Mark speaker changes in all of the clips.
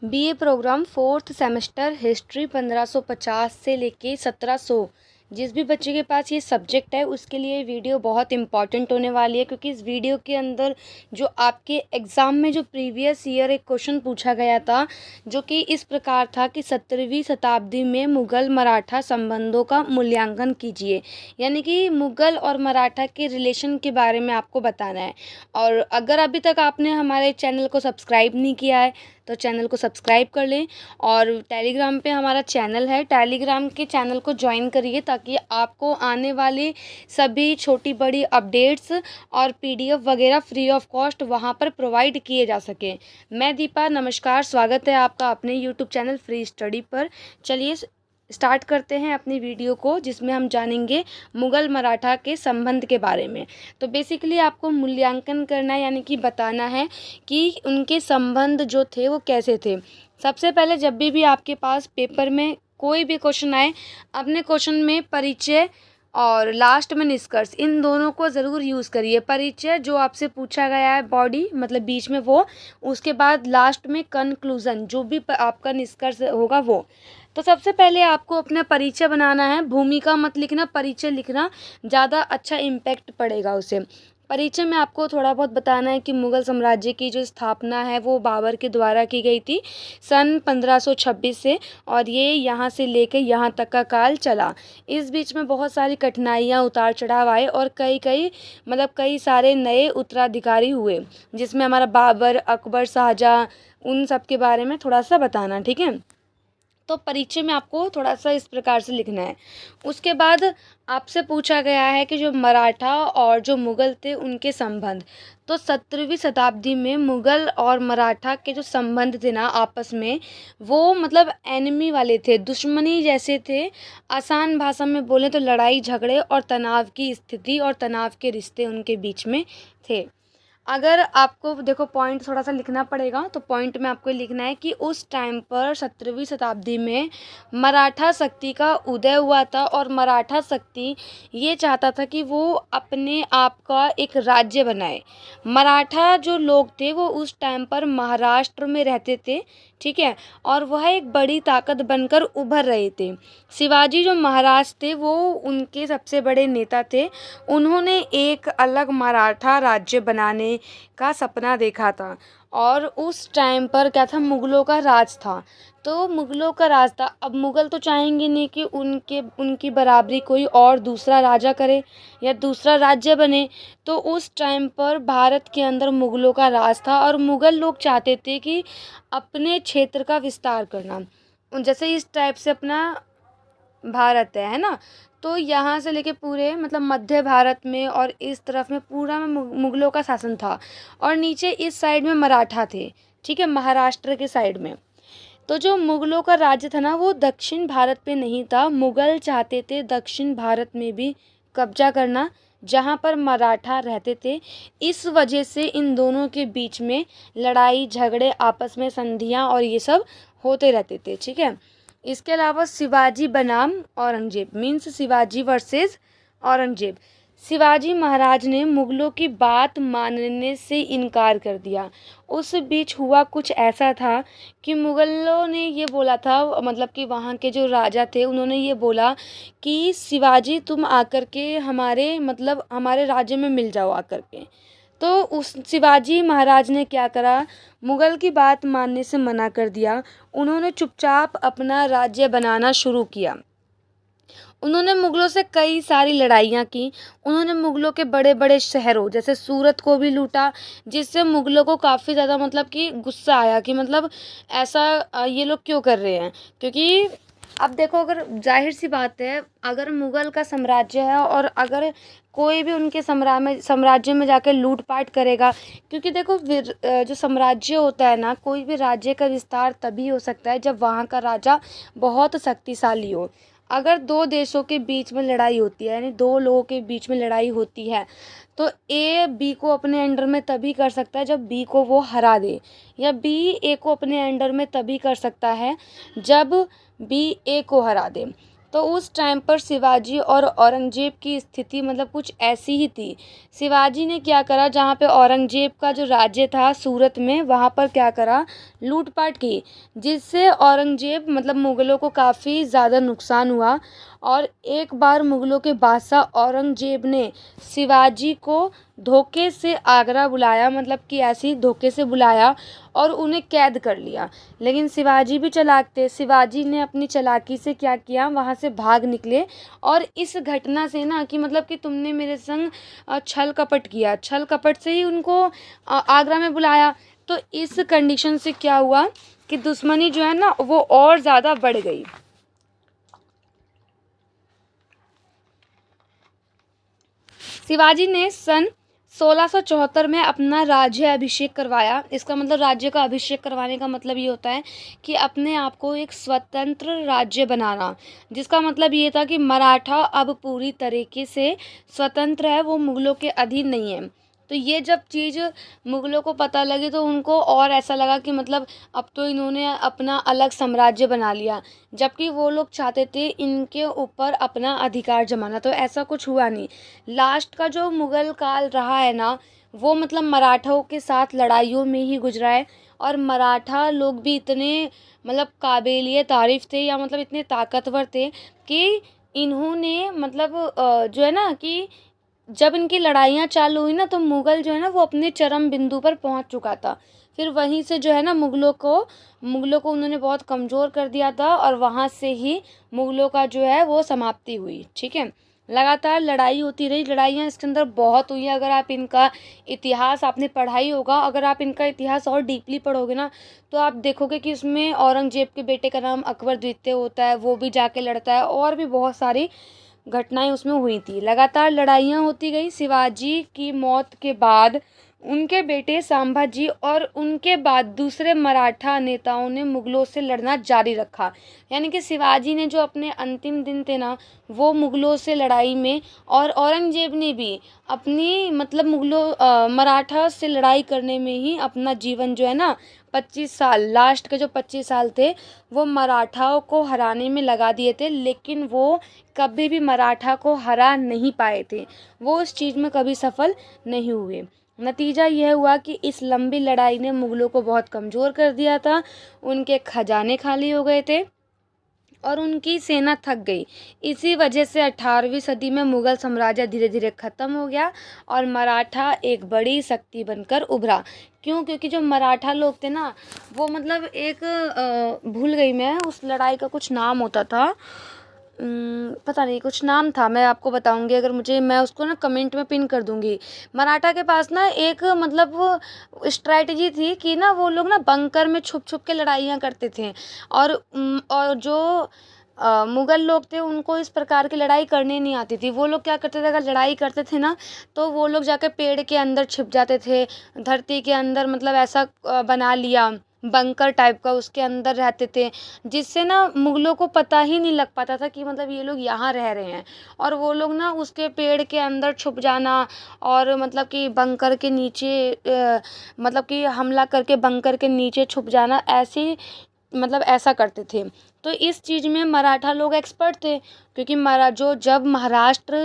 Speaker 1: BA programme fourth semester history 1550 से लेके 1700। जिस भी बच्चे के पास ये सब्जेक्ट है उसके लिए वीडियो बहुत इंपॉर्टेंट होने वाली है, क्योंकि इस वीडियो के अंदर जो आपके एग्ज़ाम में जो प्रीवियस ईयर एक क्वेश्चन पूछा गया था, जो कि इस प्रकार था कि 17वीं शताब्दी में मुग़ल मराठा संबंधों का मूल्यांकन कीजिए। यानी कि मुग़ल और मराठा के रिलेशन के बारे में आपको बताना है। और अगर अभी तक आपने हमारे चैनल को सब्सक्राइब नहीं किया है तो चैनल को सब्सक्राइब कर लें, और टेलीग्राम पे हमारा चैनल है, टेलीग्राम के चैनल को ज्वाइन करिए ताकि आपको आने वाली सभी छोटी बड़ी अपडेट्स और पीडीएफ वगैरह फ्री ऑफ कॉस्ट वहाँ पर प्रोवाइड किए जा सके। मैं दीपा, नमस्कार, स्वागत है आपका अपने यूट्यूब चैनल फ्री स्टडी पर। चलिए स्टार्ट करते हैं अपनी वीडियो को, जिसमें हम जानेंगे मुग़ल मराठा के संबंध के बारे में। तो बेसिकली आपको मूल्यांकन करना है, यानी कि बताना है कि उनके संबंध जो थे वो कैसे थे। सबसे पहले जब भी आपके पास पेपर में कोई भी क्वेश्चन आए, अपने क्वेश्चन में परिचय और लास्ट में निष्कर्ष, इन दोनों को ज़रूर यूज़ करिए। परिचय जो आपसे पूछा गया है, बॉडी मतलब बीच में वो, उसके बाद लास्ट में कंक्लूज़न जो भी आपका निष्कर्ष होगा वो। तो सबसे पहले आपको अपना परिचय बनाना है। भूमिका मत लिखना, परिचय लिखना, ज़्यादा अच्छा इम्पैक्ट पड़ेगा उसे। परिचय में आपको थोड़ा बहुत बताना है कि मुग़ल साम्राज्य की जो स्थापना है वो बाबर के द्वारा की गई थी सन 1526 से, और ये यहाँ से लेकर यहाँ तक का काल चला। इस बीच में बहुत सारी कठिनाइयाँ, उतार चढ़ाव आए और कई सारे नए उत्तराधिकारी हुए, जिसमें हमारा बाबर, अकबर, शाहजहाँ, उन सब के बारे में थोड़ा सा बताना, ठीक है। तो परिचय में आपको थोड़ा सा इस प्रकार से लिखना है। उसके बाद आपसे पूछा गया है कि जो मराठा और जो मुग़ल थे उनके संबंध। तो 17वीं शताब्दी में मुग़ल और मराठा के जो संबंध थे ना आपस में, वो मतलब एनिमी वाले थे, दुश्मनी जैसे थे। आसान भाषा में बोलें तो लड़ाई झगड़े और तनाव की स्थिति और तनाव के रिश्ते उनके बीच में थे। अगर आपको देखो पॉइंट थोड़ा सा लिखना पड़ेगा, तो पॉइंट में आपको लिखना है कि उस टाइम पर 17वीं शताब्दी में मराठा शक्ति का उदय हुआ था, और मराठा शक्ति ये चाहता था कि वो अपने आप का एक राज्य बनाए। मराठा जो लोग थे वो उस टाइम पर महाराष्ट्र में रहते थे, ठीक है, और वह एक बड़ी ताकत बनकर उभर रहे थे। शिवाजी जो महाराज थे वो उनके सबसे बड़े नेता थे। उन्होंने एक अलग मराठा राज्य बनाने का सपना देखा था, और उस टाइम पर क्या था, मुग़लों का राज था। तो मुग़लों का राज था, अब मुग़ल तो चाहेंगे नहीं कि उनकी बराबरी कोई और दूसरा राजा करे या दूसरा राज्य बने। तो उस टाइम पर भारत के अंदर मुग़लों का राज था, और मुग़ल लोग चाहते थे कि अपने क्षेत्र का विस्तार करना, जैसे इस टाइप से अपना भारत है ना, तो यहाँ से लेके पूरे मतलब मध्य भारत में और इस तरफ में पूरा में मुग़लों का शासन था, और नीचे इस साइड में मराठा थे, ठीक है, महाराष्ट्र के साइड में। तो जो मुग़लों का राज्य था ना वो दक्षिण भारत पे नहीं था। मुग़ल चाहते थे दक्षिण भारत में भी कब्जा करना, जहाँ पर मराठा रहते थे। इस वजह से इन दोनों के बीच में लड़ाई झगड़े, आपस में संधियाँ और ये सब होते रहते थे, ठीक है। इसके अलावा शिवाजी बनाम औरंगजेब, मीन्स शिवाजी वर्सेस औरंगजेब। शिवाजी महाराज ने मुग़लों की बात मानने से इनकार कर दिया। उस बीच हुआ कुछ ऐसा था कि मुग़लों ने ये बोला था, मतलब कि वहाँ के जो राजा थे उन्होंने ये बोला कि शिवाजी तुम आकर के हमारे राज्य में मिल जाओ आकर के। तो उस शिवाजी महाराज ने क्या करा, मुग़ल की बात मानने से मना कर दिया। उन्होंने चुपचाप अपना राज्य बनाना शुरू किया। उन्होंने मुग़लों से कई सारी लड़ाइयाँ की। उन्होंने मुग़लों के बड़े बड़े शहरों जैसे सूरत को भी लूटा, जिससे मुग़लों को काफ़ी ज़्यादा मतलब कि गुस्सा आया कि मतलब ऐसा ये लोग क्यों कर रहे हैं। क्योंकि अब देखो, अगर जाहिर सी बात है, अगर मुग़ल का साम्राज्य है और अगर कोई भी उनके साम्राज्य में जाकर लूटपाट करेगा, क्योंकि देखो जो साम्राज्य होता है ना, कोई भी राज्य का विस्तार तभी हो सकता है जब वहाँ का राजा बहुत शक्तिशाली हो। अगर दो देशों के बीच में लड़ाई होती है, यानी दो लोगों के बीच में लड़ाई होती है, तो ए बी को अपने अंडर में तभी कर सकता है जब बी को वो हरा दे, या बी ए को अपने अंडर में तभी कर सकता है जब बी ए को हरा दे। तो उस टाइम पर शिवाजी और औरंगज़ेब की स्थिति मतलब कुछ ऐसी ही थी। शिवाजी ने क्या करा, जहाँ पे औरंगज़ेब का जो राज्य था सूरत में, वहाँ पर क्या करा, लूटपाट की, जिससे औरंगज़ेब मतलब मुग़लों को काफ़ी ज़्यादा नुकसान हुआ। और एक बार मुग़लों के बादशाह औरंगज़ेब ने शिवाजी को धोखे से आगरा बुलाया, मतलब कि ऐसे ही धोखे से बुलाया और उन्हें कैद कर लिया। लेकिन शिवाजी भी चालाक थे। शिवाजी ने अपनी चालाकी से क्या किया, वहाँ से भाग निकले। और इस घटना से ना कि मतलब कि तुमने मेरे संग छल कपट किया, छल कपट से ही उनको आगरा में बुलाया। तो इस कंडीशन से क्या हुआ कि दुश्मनी जो है ना वो और ज़्यादा बढ़ गई। शिवाजी ने सन 1674 में अपना राज्य अभिषेक करवाया। इसका मतलब राज्य का अभिषेक करवाने का मतलब ये होता है कि अपने आप को एक स्वतंत्र राज्य बनाना, जिसका मतलब ये था कि मराठा अब पूरी तरीके से स्वतंत्र है, वो मुग़लों के अधीन नहीं है। तो ये जब चीज़ मुग़लों को पता लगी तो उनको और ऐसा लगा कि मतलब अब तो इन्होंने अपना अलग साम्राज्य बना लिया, जबकि वो लोग चाहते थे इनके ऊपर अपना अधिकार जमाना। तो ऐसा कुछ हुआ नहीं। लास्ट का जो मुग़ल काल रहा है ना, वो मतलब मराठों के साथ लड़ाइयों में ही गुजरा है। और मराठा लोग भी इतने मतलब काबिलिए तारीफ़ थे, या मतलब इतने ताकतवर थे कि इन्होंने मतलब जो है ना कि जब इनकी लड़ाइयाँ चालू हुई ना, तो मुग़ल जो है ना वो अपने चरम बिंदु पर पहुंच चुका था। फिर वहीं से जो है ना मुग़लों को उन्होंने बहुत कमज़ोर कर दिया था, और वहाँ से ही मुग़लों का जो है वो समाप्ति हुई। ठीक है, लगातार लड़ाई होती रही, लड़ाइयाँ इसके अंदर बहुत हुई। अगर आप इनका इतिहास आपने पढ़ा ही होगा, अगर आप इनका इतिहास और डीपली पढ़ोगे ना, तो आप देखोगे कि इसमें औरंगज़ेब के बेटे का नाम अकबर द्वितीय होता है, वो भी जाके लड़ता है, और भी बहुत सारी घटनाएं उसमें हुई थी। लगातार लड़ाइयाँ होती गई। शिवाजी की मौत के बाद उनके बेटे संभाजी और उनके बाद दूसरे मराठा नेताओं ने मुग़लों से लड़ना जारी रखा। यानी कि शिवाजी ने जो अपने अंतिम दिन थे ना, वो मुग़लों से लड़ाई में, और औरंगज़ेब ने भी अपनी मतलब मराठा से लड़ाई करने में ही अपना जीवन जो है ना 25 साल, लास्ट के जो 25 साल थे वो मराठाओं को हराने में लगा दिए थे। लेकिन वो कभी भी मराठा को हरा नहीं पाए थे, वो उस चीज़ में कभी सफल नहीं हुए। नतीजा यह हुआ कि इस लंबी लड़ाई ने मुग़लों को बहुत कमज़ोर कर दिया था, उनके खजाने खाली हो गए थे और उनकी सेना थक गई। इसी वजह से 18वीं सदी में मुग़ल साम्राज्य धीरे धीरे ख़त्म हो गया और मराठा एक बड़ी शक्ति बनकर उभरा। क्यों? क्योंकि जो मराठा लोग थे ना, वो मतलब एक भूल गई मैं, उस लड़ाई का कुछ नाम होता था, पता नहीं कुछ नाम था, मैं आपको बताऊंगी अगर मुझे, मैं उसको ना कमेंट में पिन कर दूंगी। मराठा के पास ना एक मतलब स्ट्रैटेजी थी कि ना वो लोग ना बंकर में छुप छुप के लड़ाइयाँ करते थे। और जो मुग़ल लोग थे उनको इस प्रकार की लड़ाई करनी नहीं आती थी। वो लोग क्या करते थे, अगर लड़ाई करते थे ना, तो वो लोग जाके पेड़ के अंदर छिप जाते थे, धरती के अंदर, मतलब ऐसा बना लिया बंकर टाइप का, उसके अंदर रहते थे, जिससे ना मुग़लों को पता ही नहीं लग पाता था कि मतलब ये लोग यहाँ रह रहे हैं। और वो लोग ना उसके पेड़ के अंदर छुप जाना, और मतलब कि बंकर के नीचे मतलब कि हमला करके बंकर के नीचे छुप जाना, ऐसी मतलब ऐसा करते थे। तो इस चीज़ में मराठा लोग एक्सपर्ट थे, क्योंकि जब महाराष्ट्र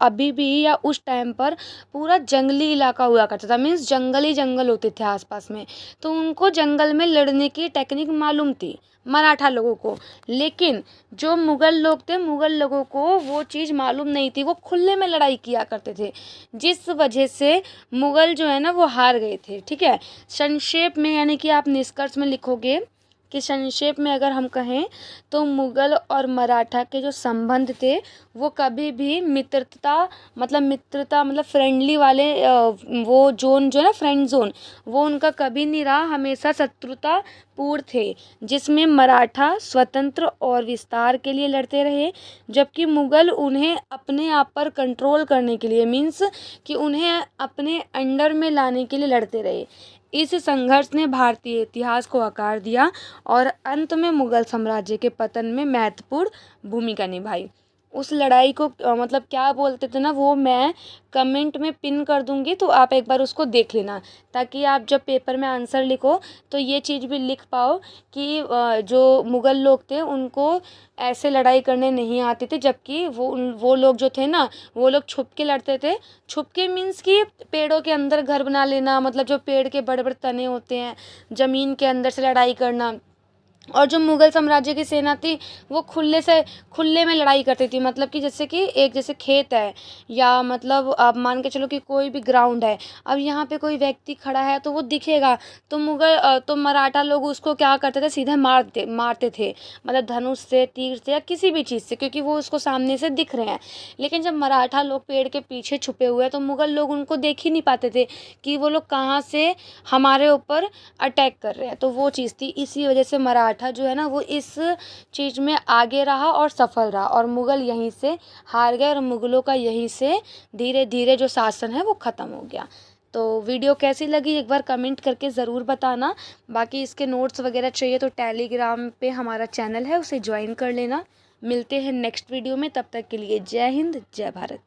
Speaker 1: अभी भी या उस टाइम पर पूरा जंगली इलाका हुआ करता था, मीन्स जंगल ही जंगल होते थे आसपास में, तो उनको जंगल में लड़ने की टेक्निक मालूम थी मराठा लोगों को। लेकिन जो मुग़ल लोग थे, मुग़ल लोगों को वो चीज़ मालूम नहीं थी, वो खुले में लड़ाई किया करते थे, जिस वजह से मुग़ल जो है ना वो हार गए थे। ठीक है, संक्षेप में, यानी कि आप निष्कर्ष में लिखोगे कि संक्षेप में अगर हम कहें तो मुग़ल और मराठा के जो संबंध थे वो कभी भी मित्रता मतलब फ्रेंडली वाले वो जोन जो है ना, फ्रेंड जोन, वो उनका कभी नहीं रहा, हमेशा शत्रुता पूर्ण थे, जिसमें मराठा स्वतंत्र और विस्तार के लिए लड़ते रहे, जबकि मुग़ल उन्हें अपने आप पर कंट्रोल करने के लिए, मीन्स कि उन्हें अपने अंडर में लाने के लिए लड़ते रहे। इस संघर्ष ने भारतीय इतिहास को आकार दिया और अंत में मुग़ल साम्राज्य के पतन में महत्वपूर्ण भूमिका निभाई। उस लड़ाई को मतलब क्या बोलते थे ना, वो मैं कमेंट में पिन कर दूँगी, तो आप एक बार उसको देख लेना, ताकि आप जब पेपर में आंसर लिखो तो ये चीज़ भी लिख पाओ कि जो मुग़ल लोग थे उनको ऐसे लड़ाई करने नहीं आती थी, जबकि वो लोग जो थे ना, वो लोग छुप के लड़ते थे। छुप के मीन्स कि पेड़ों के अंदर घर बना लेना, मतलब जो पेड़ के बड़े बड़े तने होते हैं, ज़मीन के अंदर से लड़ाई करना। और जो मुग़ल साम्राज्य की सेना थी वो खुले में लड़ाई करती थी, मतलब कि जैसे खेत है, या मतलब आप मान के चलो कि कोई भी ग्राउंड है, अब यहाँ पे कोई व्यक्ति खड़ा है तो वो दिखेगा, तो तो मराठा लोग उसको क्या करते थे, सीधे मारते थे, मतलब धनुष से, तीर से, या किसी भी चीज़ से, क्योंकि वो उसको सामने से दिख रहे हैं। लेकिन जब मराठा लोग पेड़ के पीछे छुपे हुए हैं तो मुग़ल लोग उनको देख ही नहीं पाते थे कि वो लोग कहाँ से हमारे ऊपर अटैक कर रहे हैं। तो वो चीज़ थी, इसी वजह से मराठा जो है ना वो इस चीज़ में आगे रहा और सफल रहा, और मुग़ल यहीं से हार गए, और मुग़लों का यहीं से धीरे धीरे जो शासन है वो ख़त्म हो गया। तो वीडियो कैसी लगी एक बार कमेंट करके ज़रूर बताना। बाकी इसके नोट्स वगैरह चाहिए तो टेलीग्राम पे हमारा चैनल है, उसे ज्वाइन कर लेना। मिलते हैं नेक्स्ट वीडियो में, तब तक के लिए जय हिंद, जय भारत।